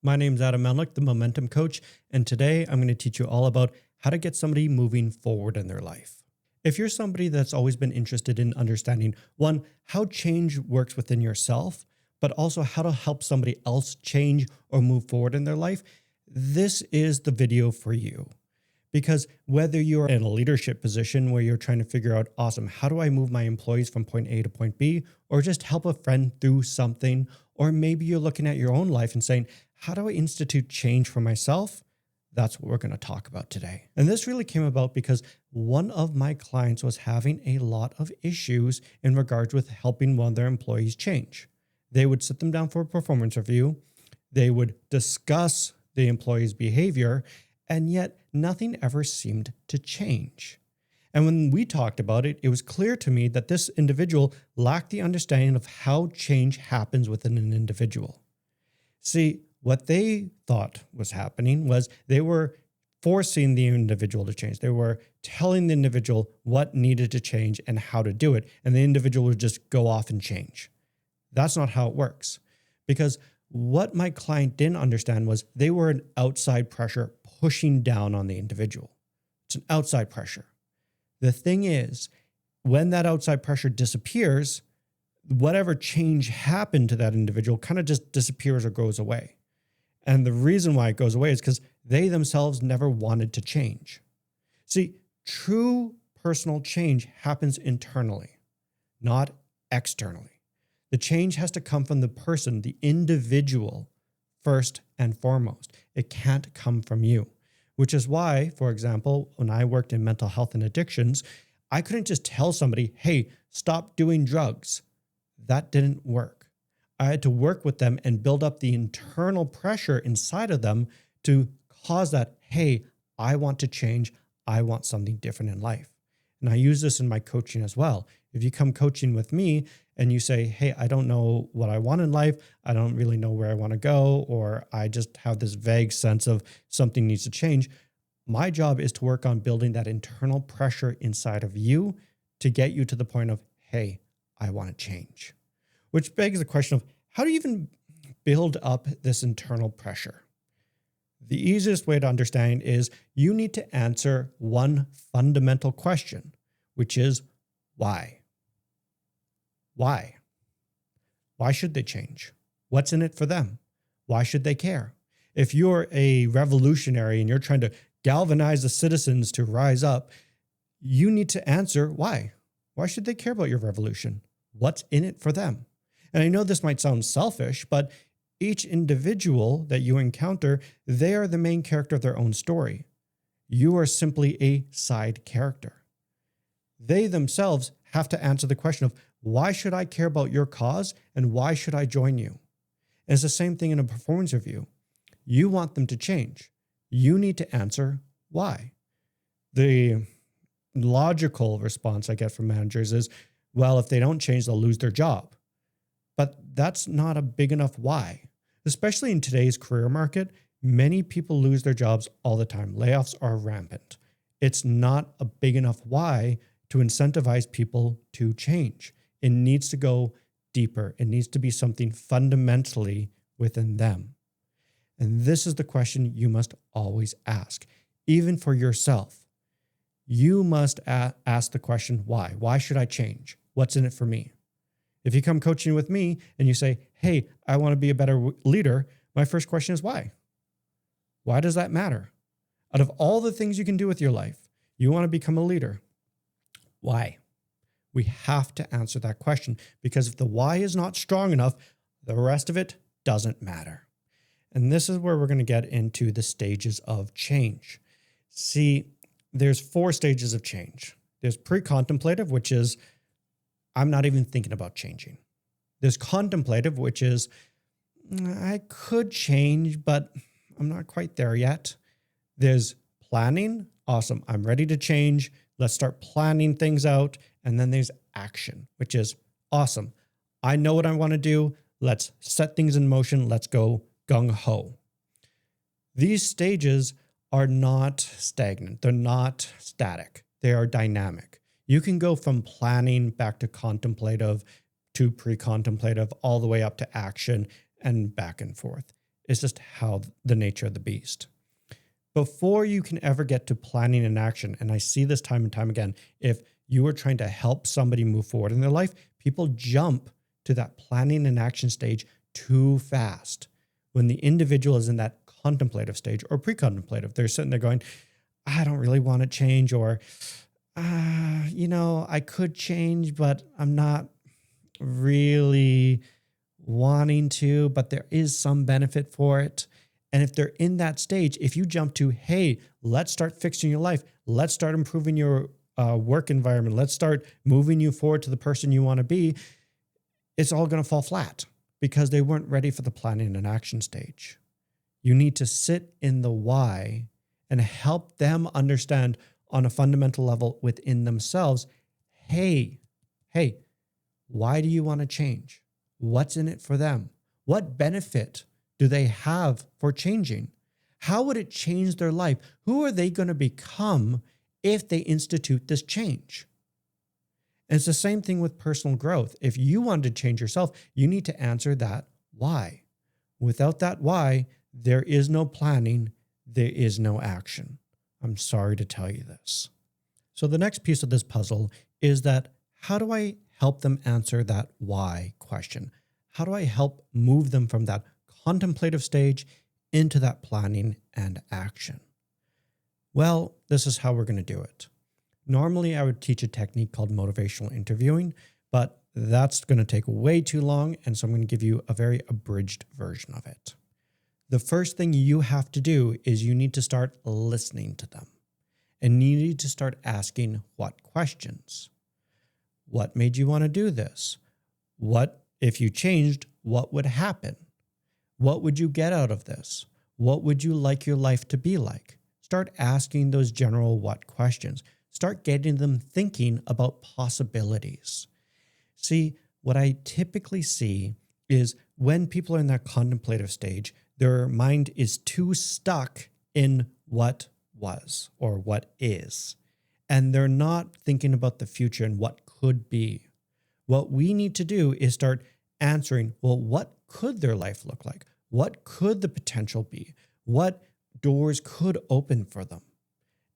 My name's Adam Melnyk, the Momentum Coach, and today I'm going to teach you all about how to get somebody moving forward in their life. If you're somebody that's always been interested in understanding, one, how change works within yourself, but also how to help somebody else change or move forward in their life, this is the video for you. Because whether you're in a leadership position where you're trying to figure out, awesome, how do I move my employees from point A to point B, or just help a friend through something, or maybe you're looking at your own life and saying, how do I institute change for myself? That's what we're going to talk about today. And this really came about because one of my clients was having a lot of issues in regards with helping one of their employees change. They would sit them down for a performance review. They would discuss the employee's behavior, and yet nothing ever seemed to change. And when we talked about it, it was clear to me that this individual lacked the understanding of how change happens within an individual. See, what they thought was happening was they were forcing the individual to change. They were telling the individual what needed to change and how to do it, and the individual would just go off and change. That's not how it works. Because what my client didn't understand was they were an outside pressure pushing down on the individual. It's an outside pressure. The thing is, when that outside pressure disappears, whatever change happened to that individual kind of just disappears or goes away. And the reason why it goes away is because they themselves never wanted to change. See, true personal change happens internally, not externally. The change has to come from the person, the individual, first and foremost. It can't come from you, which is why, for example, when I worked in mental health and addictions, I couldn't just tell somebody, hey, stop doing drugs. That didn't work. I had to work with them and build up the internal pressure inside of them to cause that, hey, I want to change. I want something different in life. And I use this in my coaching as well. If you come coaching with me and you say, hey, I don't know what I want in life, I don't really know where I want to go, or I just have this vague sense of something needs to change, my job is to work on building that internal pressure inside of you to get you to the point of, hey, I want to change. Which begs the question of, how do you even build up this internal pressure? The easiest way to understand is you need to answer one fundamental question, which is why? Why? Why should they change? What's in it for them? Why should they care? If you're a revolutionary and you're trying to galvanize the citizens to rise up, you need to answer why. Why should they care about your revolution? What's in it for them? And I know this might sound selfish, but each individual that you encounter, they are the main character of their own story. You are simply a side character. They themselves have to answer the question of, why should I care about your cause and why should I join you? And it's the same thing in a performance review. You want them to change. You need to answer why. The logical response I get from managers is, well, if they don't change, they'll lose their job. But that's not a big enough why. Especially in today's career market, many people lose their jobs all the time. Layoffs are rampant. It's not a big enough why to incentivize people to change. It needs to go deeper. It needs to be something fundamentally within them. And this is the question you must always ask, even for yourself. You must ask the question, why? Why should I change? What's in it for me? If you come coaching with me and you say, hey, I want to be a better leader, my first question is why? Why does that matter? Out of all the things you can do with your life, you want to become a leader. Why? We have to answer that question, because if the why is not strong enough, the rest of it doesn't matter. And this is where we're going to get into the stages of change. See, there's 4 stages of change. There's pre-contemplative, which is, I'm not even thinking about changing. There's contemplative, which is, I could change, but I'm not quite there yet. There's planning. Awesome. I'm ready to change. Let's start planning things out. And then there's action, which is awesome. I know what I want to do. Let's set things in motion. Let's go gung ho. These stages are not stagnant. They're not static. They are dynamic. You can go from planning back to contemplative to pre-contemplative, all the way up to action and back and forth. It's just how the nature of the beast. Before you can ever get to planning and action, and I see this time and time again, if you are trying to help somebody move forward in their life, people jump to that planning and action stage too fast. When the individual is in that contemplative stage or pre-contemplative, they're sitting there going, I don't really want to change, or, I could change, but I'm not really wanting to, but there is some benefit for it. And if they're in that stage, if you jump to, hey, let's start fixing your life, let's start improving your work environment, let's start moving you forward to the person you want to be, it's all going to fall flat because they weren't ready for the planning and action stage. You need to sit in the why and help them understand on a fundamental level within themselves, hey, why do you want to change? What's in it for them? What benefit do they have for changing? How would it change their life? Who are they going to become if they institute this change? And it's the same thing with personal growth. If you want to change yourself, you need to answer that why. Without that why, there is no planning, there is no action. I'm sorry to tell you this. So the next piece of this puzzle is that how do I help them answer that why question? How do I help move them from that contemplative stage into that planning and action? Well, this is how we're going to do it. Normally, I would teach a technique called motivational interviewing, but that's going to take way too long, and so I'm going to give you a very abridged version of it. The first thing you have to do is you need to start listening to them, and you need to start asking what questions. What made you want to do this? What, if you changed, what would happen? What would you get out of this? What would you like your life to be like? Start asking those general what questions. Start getting them thinking about possibilities. See, what I typically see is when people are in that contemplative stage, their mind is too stuck in what was or what is. And they're not thinking about the future and what could be. What we need to do is start answering, well, what could their life look like? What could the potential be? What doors could open for them?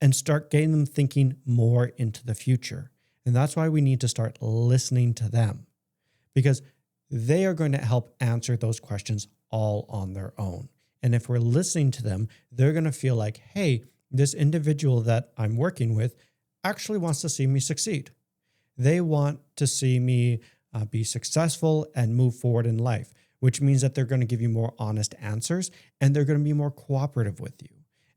And start getting them thinking more into the future. And that's why we need to start listening to them, because they are going to help answer those questions all on their own. And if we're listening to them, they're going to feel like, hey, this individual that I'm working with actually wants to see me succeed. They want to see me be successful and move forward in life, which means that they're going to give you more honest answers and they're going to be more cooperative with you.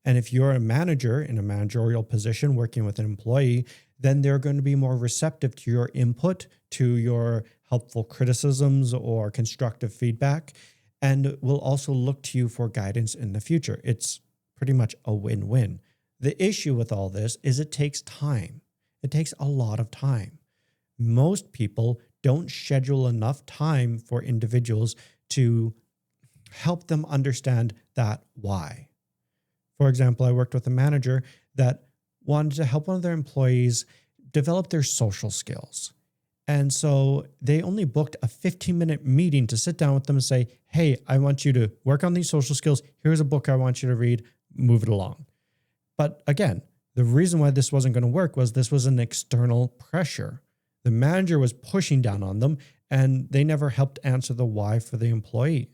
And if you're a manager in a managerial position working with an employee, then they're going to be more receptive to your input, to your helpful criticisms or constructive feedback, and will also look to you for guidance in the future. It's pretty much a win-win. The issue with all this is it takes time. It takes a lot of time. Most people don't schedule enough time for individuals to help them understand that why. For example, I worked with a manager that wanted to help one of their employees develop their social skills. And so they only booked a 15-minute meeting to sit down with them and say, hey, I want you to work on these social skills. Here's a book I want you to read. Move it along. But again, the reason why this wasn't going to work was this was an external pressure. The manager was pushing down on them, and they never helped answer the why for the employee.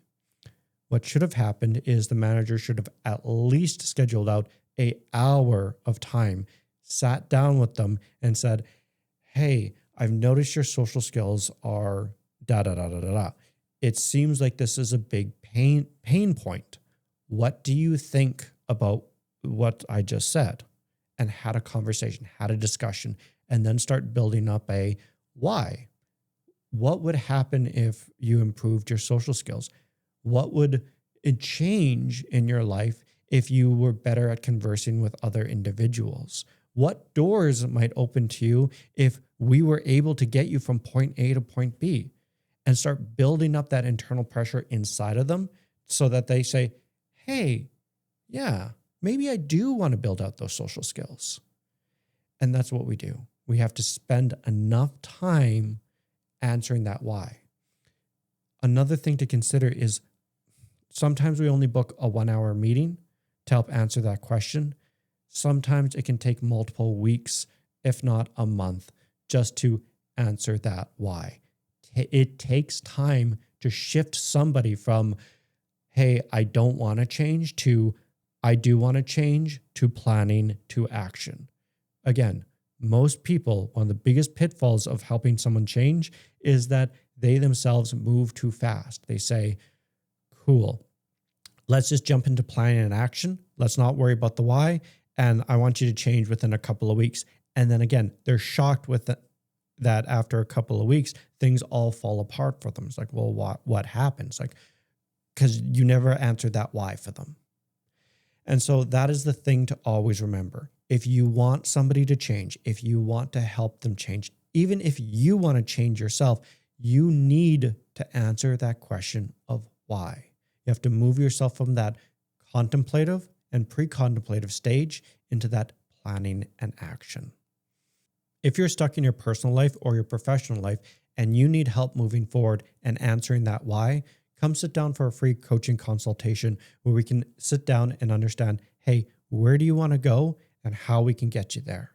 What should have happened is the manager should have at least scheduled out an hour of time, sat down with them and said, hey, I've noticed your social skills are da-da-da-da-da-da. It seems like this is a big pain point. What do you think about what I just said? And had a conversation, had a discussion, and then start building up a why. What would happen if you improved your social skills? What would it change in your life if you were better at conversing with other individuals? What doors might open to you if we were able to get you from point A to point B? And start building up that internal pressure inside of them so that they say, hey, yeah, maybe I do want to build out those social skills. And that's what we do. We have to spend enough time answering that why. Another thing to consider is Sometimes we only book a 1-hour meeting to help answer that question. Sometimes it can take multiple weeks, if not a month, just to answer that why. It takes time to shift somebody from, hey, I don't want to change, to I do want to change, to planning, to action. Again, most people, one of the biggest pitfalls of helping someone change is that they themselves move too fast. They say, cool, let's just jump into planning and action. Let's not worry about the why. And I want you to change within a couple of weeks. And then again, they're shocked with that after a couple of weeks, things all fall apart for them. It's like, well, what happens? Like, because you never answered that why for them. And so that is the thing to always remember. If you want somebody to change, if you want to help them change, even if you want to change yourself, you need to answer that question of why. You have to move yourself from that contemplative and pre-contemplative stage into that planning and action. If you're stuck in your personal life or your professional life and you need help moving forward and answering that why, come sit down for a free coaching consultation where we can sit down and understand, hey, where do you want to go and how we can get you there.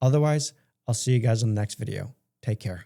Otherwise, I'll see you guys in the next video. Take care.